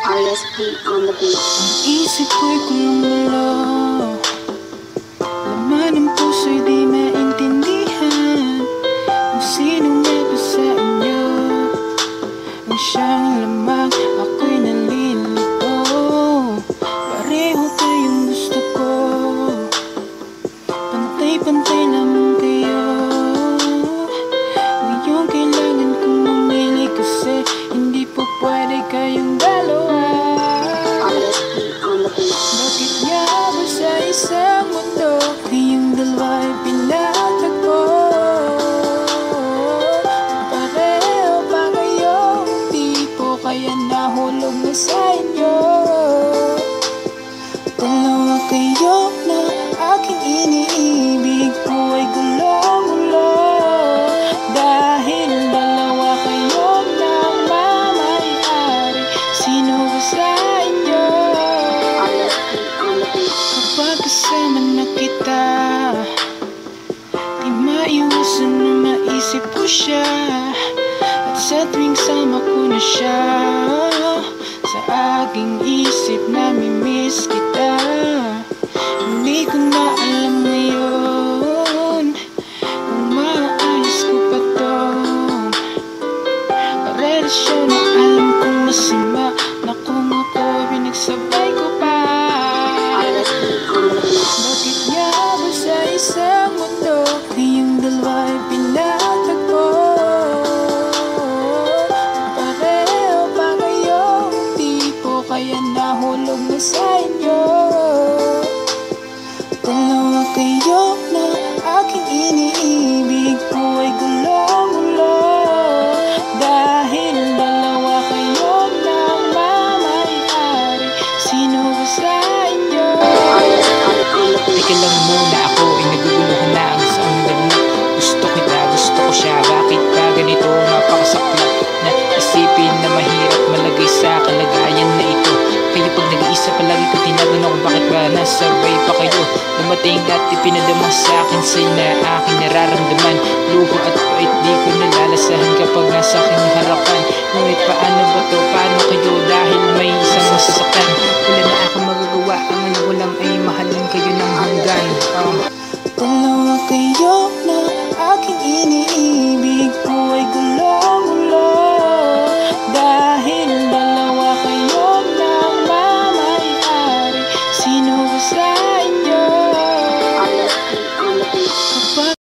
RSP on the beat. Ang isip ko'y kulong-gulo, laman ng puso'y di maintindihan. Kung sinong naba sa inyo ang siyang lamang, ako'y nalilito. Pareho kayong gusto ko, pantay-pantay lamang kayo. Ngayon kailangan kong mamili kasi hindi po pwede kayong dalawa. Bakit nga ba sa isang mundo kayong dalawa'y pinatagpo? Pareho pa kayong tipo, kaya nahulog na sa inyo. Dalawa kayo na aking iniibig, buhay gulong-gulo. Dahil dalawa kayo na mamayari, sino ba sa inyo? Kapag kasama na kita, di maiwasan na maisip ko siya. At sa tuwing sama ko na siya, sa aking isip namimiss kita. Hindi ko na alam ngayon kung maayos ko pa tong relasyon na alam kong masama, na kung ako'y pinagsabay ko pa. Bakit nga ba sa isang mundo kayong dalawa'y pinatagpo? Pareho pa kayong tipo, kaya nahulog na sa inyo. Dalawa kayo na aking iniibig, buhay gulong-gulo. Dahil dalawa kayo na mamayari, sino ba sa inyo? Teka lang muna, ako ay naguguluhan na ang isang ganda. Gusto kita, gusto ko siya, bakit ba ganito? Napakasakla na isipin na mahirap malagay sa kalagayan na ito. Kayo pag nag-iisa palagi ko tinatanong kung bakit ba nasabay pa kayo. Dumating at ipinadama sa akin sa'yo na aking nararamdaman. Luho at pait di ko nalalasahan kapag nasa aking harapan. Ngunit paano ba to? Paano kayo? Dahil may isang masasaktan. Wala na akong magagawa, ang ano ko lang ay mahalin kayo ng hanggan. Dalawa kayo na aking iniibig, buhay gulong-gulo. Dahil dalawa kayo na mamayari, sino ba sa